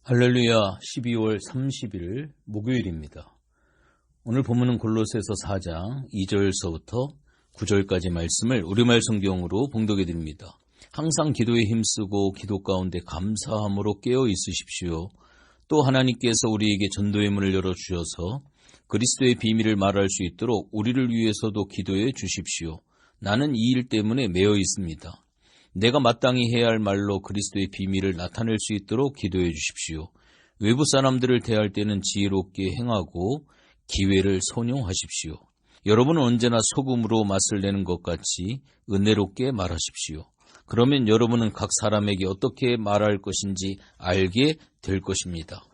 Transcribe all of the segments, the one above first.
할렐루야. 12월 30일 목요일입니다. 오늘 본문은 골로새서 4장 2절서부터 9절까지 말씀을 우리말 성경으로 봉독해 드립니다. 항상 기도에 힘쓰고 기도 가운데 감사함으로 깨어 있으십시오. 또 하나님께서 우리에게 전도의 문을 열어주셔서 그리스도의 비밀을 말할 수 있도록 우리를 위해서도 기도해 주십시오. 나는 이 일 때문에 매여 있습니다. 내가 마땅히 해야 할 말로 그리스도의 비밀을 나타낼 수 있도록 기도해 주십시오. 외부 사람들을 대할 때는 지혜롭게 행하고 기회를 선용하십시오. 여러분은 언제나 소금으로 맛을 내는 것 같이 은혜롭게 말하십시오. 그러면 여러분은 각 사람에게 어떻게 말할 것인지 알게 될 것입니다.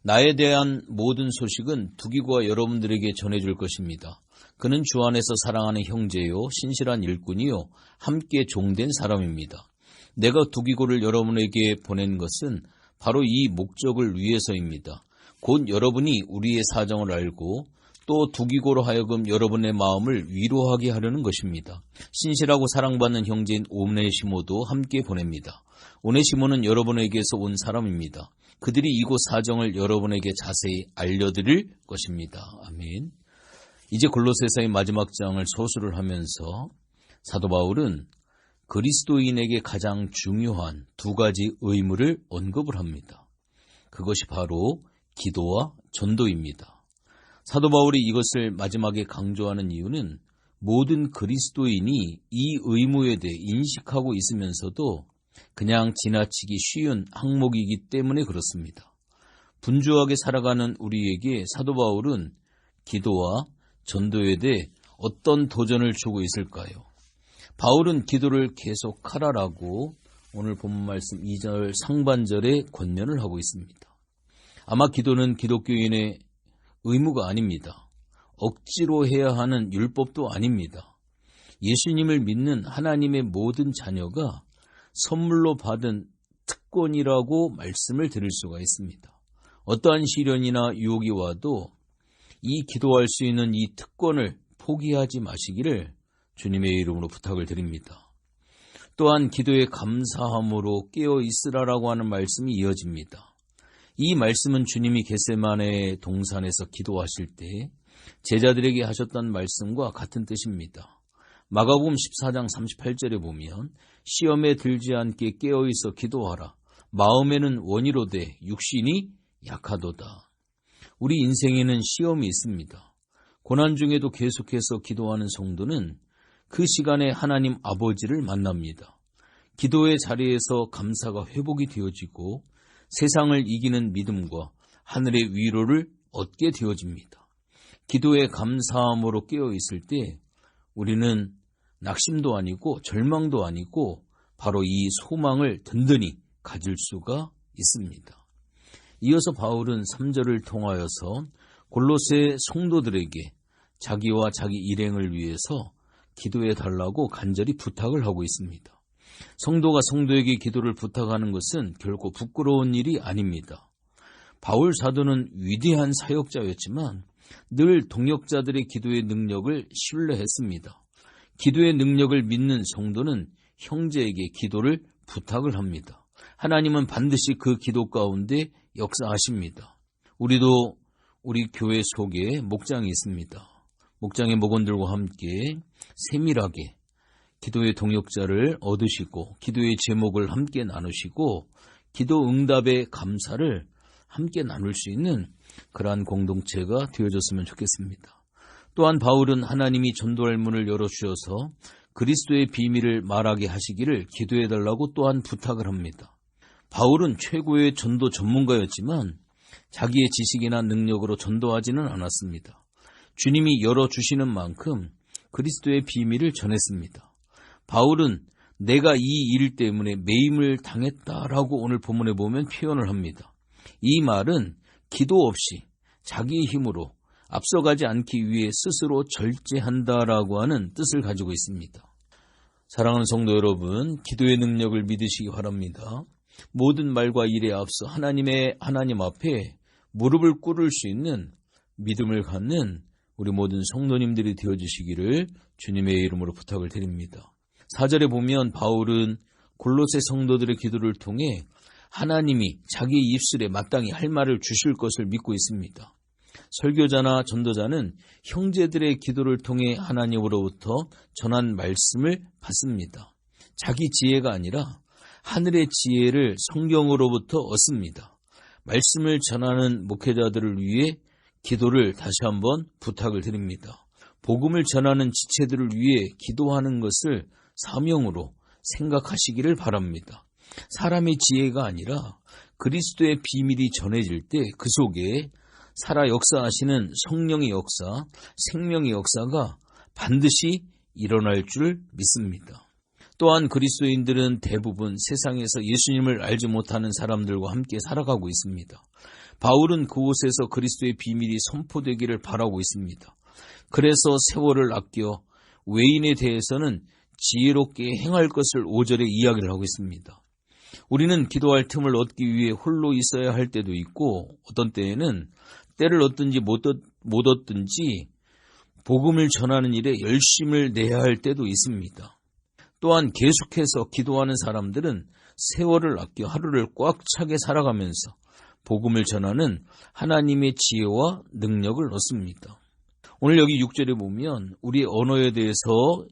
나에 대한 모든 소식은 두기고가 여러분들에게 전해줄 것입니다. 그는 주 안에서 사랑하는 형제요, 신실한 일꾼이요, 함께 종된 사람입니다. 내가 두기고를 여러분에게 보낸 것은 바로 이 목적을 위해서입니다. 곧 여러분이 우리의 사정을 알고 또 두기고로 하여금 여러분의 마음을 위로하게 하려는 것입니다. 신실하고 사랑받는 형제인 오네시모도 함께 보냅니다. 오네시모는 여러분에게서 온 사람입니다. 그들이 이곳 사정을 여러분에게 자세히 알려드릴 것입니다. 아멘. 이제 골로새서의 마지막 장을 서술을 하면서 사도 바울은 그리스도인에게 가장 중요한 두 가지 의무를 언급을 합니다. 그것이 바로 기도와 전도입니다. 사도 바울이 이것을 마지막에 강조하는 이유는 모든 그리스도인이 이 의무에 대해 인식하고 있으면서도 그냥 지나치기 쉬운 항목이기 때문에 그렇습니다. 분주하게 살아가는 우리에게 사도 바울은 기도와 전도에 대해 어떤 도전을 주고 있을까요? 바울은 기도를 계속하라라고 오늘 본문 말씀 2절 상반절에 권면을 하고 있습니다. 아마 기도는 기독교인의 의무가 아닙니다. 억지로 해야 하는 율법도 아닙니다. 예수님을 믿는 하나님의 모든 자녀가 선물로 받은 특권이라고 말씀을 드릴 수가 있습니다. 어떠한 시련이나 유혹이 와도 이 기도할 수 있는 이 특권을 포기하지 마시기를 주님의 이름으로 부탁을 드립니다. 또한 기도에 감사함으로 깨어 있으라라고 하는 말씀이 이어집니다. 이 말씀은 주님이 겟세마네 동산에서 기도하실 때 제자들에게 하셨던 말씀과 같은 뜻입니다. 마가복음 14장 38절에 보면 시험에 들지 않게 깨어 있어 기도하라. 마음에는 원이로되 육신이 약하도다. 우리 인생에는 시험이 있습니다. 고난 중에도 계속해서 기도하는 성도는 그 시간에 하나님 아버지를 만납니다. 기도의 자리에서 감사가 회복이 되어지고 세상을 이기는 믿음과 하늘의 위로를 얻게 되어집니다. 기도에 감사함으로 깨어 있을 때 우리는 낙심도 아니고 절망도 아니고 바로 이 소망을 든든히 가질 수가 있습니다. 이어서 바울은 3절을 통하여서 골로새 성도들에게 자기와 자기 일행을 위해서 기도해 달라고 간절히 부탁을 하고 있습니다. 성도가 성도에게 기도를 부탁하는 것은 결코 부끄러운 일이 아닙니다. 바울 사도는 위대한 사역자였지만 늘 동역자들의 기도의 능력을 신뢰했습니다. 기도의 능력을 믿는 성도는 형제에게 기도를 부탁을 합니다. 하나님은 반드시 그 기도 가운데 역사하십니다. 우리도 우리 교회 속에 목장이 있습니다. 목장의 목원들과 함께 세밀하게 기도의 동역자를 얻으시고 기도의 제목을 함께 나누시고 기도 응답의 감사를 함께 나눌 수 있는 그러한 공동체가 되어졌으면 좋겠습니다. 또한 바울은 하나님이 전도할 문을 열어주셔서 그리스도의 비밀을 말하게 하시기를 기도해달라고 또한 부탁을 합니다. 바울은 최고의 전도 전문가였지만 자기의 지식이나 능력으로 전도하지는 않았습니다. 주님이 열어주시는 만큼 그리스도의 비밀을 전했습니다. 바울은 내가 이 일 때문에 매임을 당했다라고 오늘 본문에 보면 표현을 합니다. 이 말은 기도 없이 자기의 힘으로 앞서가지 않기 위해 스스로 절제한다라고 하는 뜻을 가지고 있습니다. 사랑하는 성도 여러분, 기도의 능력을 믿으시기 바랍니다. 모든 말과 일에 앞서 하나님 앞에 무릎을 꿇을 수 있는 믿음을 갖는 우리 모든 성도님들이 되어주시기를 주님의 이름으로 부탁을 드립니다. 4절에 보면 바울은 골로새 성도들의 기도를 통해 하나님이 자기의 입술에 마땅히 할 말을 주실 것을 믿고 있습니다. 설교자나 전도자는 형제들의 기도를 통해 하나님으로부터 전한 말씀을 받습니다. 자기 지혜가 아니라 하늘의 지혜를 성경으로부터 얻습니다. 말씀을 전하는 목회자들을 위해 기도를 다시 한번 부탁을 드립니다. 복음을 전하는 지체들을 위해 기도하는 것을 사명으로 생각하시기를 바랍니다. 사람의 지혜가 아니라 그리스도의 비밀이 전해질 때 그 속에 살아 역사하시는 성령의 역사, 생명의 역사가 반드시 일어날 줄 믿습니다. 또한 그리스도인들은 대부분 세상에서 예수님을 알지 못하는 사람들과 함께 살아가고 있습니다. 바울은 그곳에서 그리스도의 비밀이 선포되기를 바라고 있습니다. 그래서 세월을 아껴 외인에 대해서는 지혜롭게 행할 것을 5절에 이야기를 하고 있습니다. 우리는 기도할 틈을 얻기 위해 홀로 있어야 할 때도 있고 어떤 때에는 때를 얻든지 못 얻든지 복음을 전하는 일에 열심을 내야 할 때도 있습니다. 또한 계속해서 기도하는 사람들은 세월을 아껴 하루를 꽉 차게 살아가면서 복음을 전하는 하나님의 지혜와 능력을 얻습니다. 오늘 여기 6절에 보면 우리의 언어에 대해서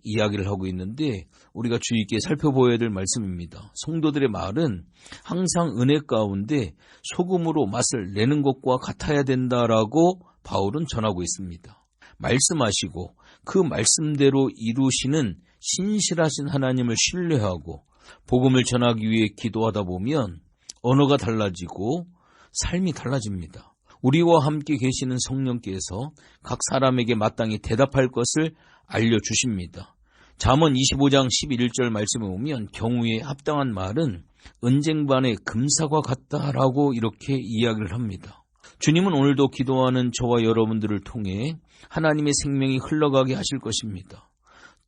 이야기를 하고 있는데 우리가 주의 있게 살펴보아야 될 말씀입니다. 성도들의 말은 항상 은혜 가운데 소금으로 맛을 내는 것과 같아야 된다라고 바울은 전하고 있습니다. 말씀하시고 그 말씀대로 이루시는 신실하신 하나님을 신뢰하고 복음을 전하기 위해 기도하다 보면 언어가 달라지고 삶이 달라집니다. 우리와 함께 계시는 성령께서 각 사람에게 마땅히 대답할 것을 알려주십니다. 잠언 25장 11절 말씀에 보면 경우에 합당한 말은 은쟁반의 금사과 같다라고 이렇게 이야기를 합니다. 주님은 오늘도 기도하는 저와 여러분들을 통해 하나님의 생명이 흘러가게 하실 것입니다.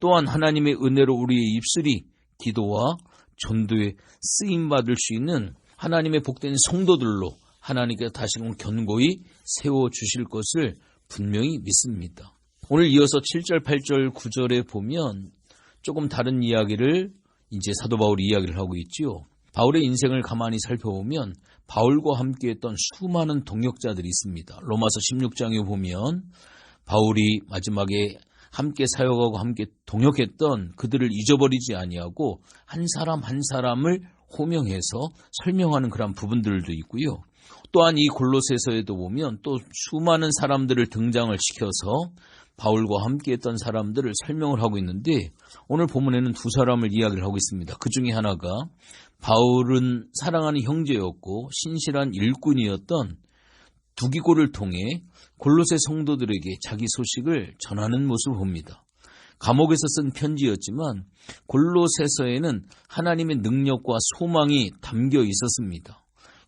또한 하나님의 은혜로 우리의 입술이 기도와 전도에 쓰임받을 수 있는 하나님의 복된 성도들로 하나님께 다시금 견고히 세워주실 것을 분명히 믿습니다. 오늘 이어서 7절, 8절, 9절에 보면 조금 다른 이야기를 이제 사도 바울이 이야기를 하고 있죠. 바울의 인생을 가만히 살펴보면 바울과 함께했던 수많은 동역자들이 있습니다. 로마서 16장에 보면 바울이 마지막에 함께 사역하고 함께 동역했던 그들을 잊어버리지 아니하고 한 사람 한 사람을 호명해서 설명하는 그런 부분들도 있고요. 또한 이 골로새서에도 보면 또 수많은 사람들을 등장을 시켜서 바울과 함께했던 사람들을 설명을 하고 있는데 오늘 본문에는 두 사람을 이야기를 하고 있습니다. 그 중에 하나가 바울은 사랑하는 형제였고 신실한 일꾼이었던 두기고를 통해 골로새 성도들에게 자기 소식을 전하는 모습을 봅니다. 감옥에서 쓴 편지였지만 골로새서에는 하나님의 능력과 소망이 담겨 있었습니다.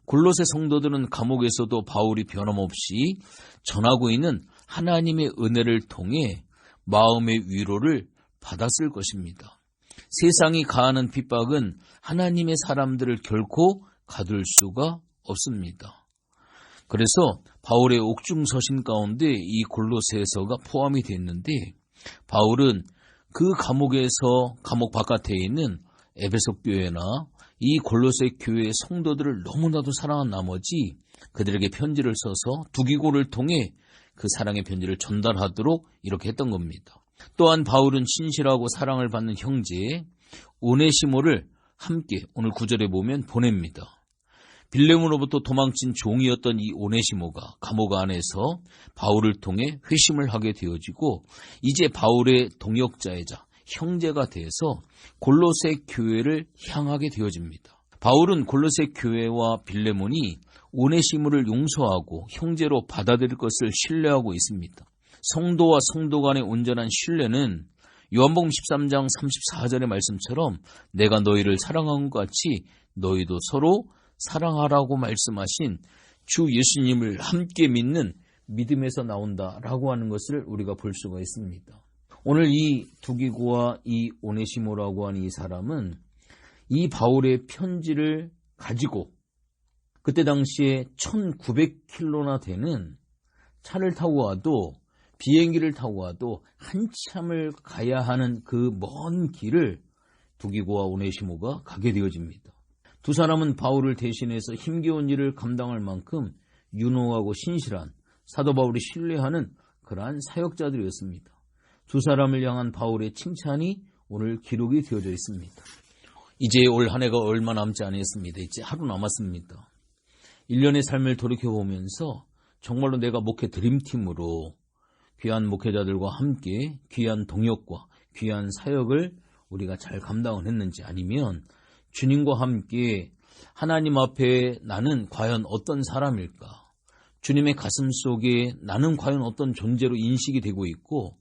골로새 성도들은 감옥에서도 바울이 변함없이 전하고 있는 하나님의 은혜를 통해 마음의 위로를 받았을 것입니다. 세상이 가하는 핍박은 하나님의 사람들을 결코 가둘 수가 없습니다. 그래서 바울의 옥중서신 가운데 이 골로새서가 포함이 됐는데 바울은 그 감옥에서 감옥 바깥에 있는 에베소 교회나 이 골로새 교회의 성도들을 너무나도 사랑한 나머지 그들에게 편지를 써서 두기고를 통해 그 사랑의 편지를 전달하도록 이렇게 했던 겁니다. 또한 바울은 신실하고 사랑을 받는 형제 오네시모를 함께 오늘 9절에 보면 보냅니다. 빌레몬으로부터 도망친 종이었던 이 오네시모가 감옥 안에서 바울을 통해 회심을 하게 되어지고 이제 바울의 동역자이자 형제가 돼서 골로새 교회를 향하게 되어집니다. 바울은 골로새 교회와 빌레몬이 오네시모를 용서하고 형제로 받아들일 것을 신뢰하고 있습니다. 성도와 성도 간의 온전한 신뢰는 요한복음 13장 34절의 말씀처럼 내가 너희를 사랑한 것 같이 너희도 서로 사랑하라고 말씀하신 주 예수님을 함께 믿는 믿음에서 나온다라고 하는 것을 우리가 볼 수가 있습니다. 오늘 이 두기고와 이 오네시모라고 하는 이 사람은 이 바울의 편지를 가지고 그때 당시에 1900km나 되는 차를 타고 와도 비행기를 타고 와도 한참을 가야 하는 그 먼 길을 두기고와 오네시모가 가게 되어집니다. 두 사람은 바울을 대신해서 힘겨운 일을 감당할 만큼 유능하고 신실한 사도 바울이 신뢰하는 그러한 사역자들이었습니다. 두 사람을 향한 바울의 칭찬이 오늘 기록이 되어져 있습니다. 이제 올 한 해가 얼마 남지 않았습니다. 이제 하루 남았습니다. 1년의 삶을 돌이켜보면서 정말로 내가 목회 드림팀으로 귀한 목회자들과 함께 귀한 동역과 귀한 사역을 우리가 잘 감당을 했는지, 아니면 주님과 함께 하나님 앞에 나는 과연 어떤 사람일까? 주님의 가슴 속에 나는 과연 어떤 존재로 인식이 되고 있고,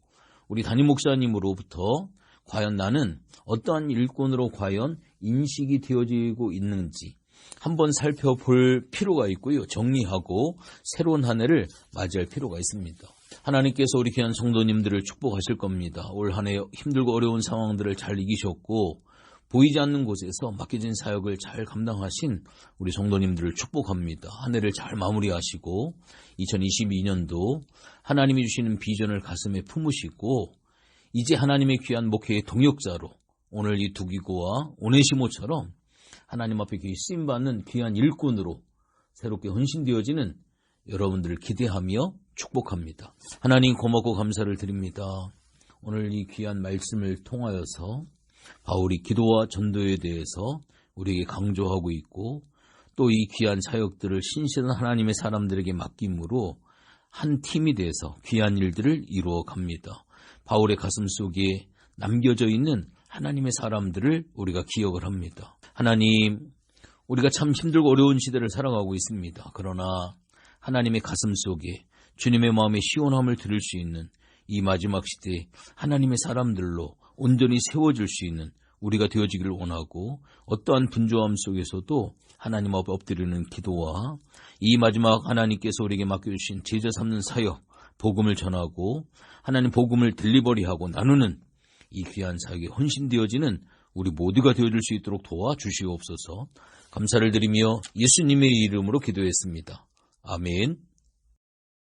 우리 담임 목사님으로부터 과연 나는 어떠한 일꾼으로 과연 인식이 되어지고 있는지 한번 살펴볼 필요가 있고요. 정리하고 새로운 한 해를 맞이할 필요가 있습니다. 하나님께서 우리 귀한 성도님들을 축복하실 겁니다. 올 한 해 힘들고 어려운 상황들을 잘 이기셨고 보이지 않는 곳에서 맡겨진 사역을 잘 감당하신 우리 성도님들을 축복합니다. 한 해를 잘 마무리하시고 2022년도 하나님이 주시는 비전을 가슴에 품으시고 이제 하나님의 귀한 목회의 동역자로 오늘 이 두기고와 오네시모처럼 하나님 앞에 귀히 쓰임받는 귀한 일꾼으로 새롭게 헌신되어지는 여러분들을 기대하며 축복합니다. 하나님 고맙고 감사를 드립니다. 오늘 이 귀한 말씀을 통하여서 바울이 기도와 전도에 대해서 우리에게 강조하고 있고 또 이 귀한 사역들을 신실한 하나님의 사람들에게 맡김으로 한 팀이 돼서 귀한 일들을 이루어 갑니다. 바울의 가슴 속에 남겨져 있는 하나님의 사람들을 우리가 기억을 합니다. 하나님, 우리가 참 힘들고 어려운 시대를 살아가고 있습니다. 그러나 하나님의 가슴 속에 주님의 마음의 시원함을 들을 수 있는 이 마지막 시대에 하나님의 사람들로 온전히 세워질 수 있는 우리가 되어지기를 원하고 어떠한 분주함 속에서도 하나님 앞에 엎드리는 기도와 이 마지막 하나님께서 우리에게 맡겨주신 제자 삼는 사역, 복음을 전하고 하나님 복음을 딜리버리하고 나누는 이 귀한 사역에 헌신되어지는 우리 모두가 되어줄 수 있도록 도와주시옵소서. 감사를 드리며 예수님의 이름으로 기도했습니다. 아멘.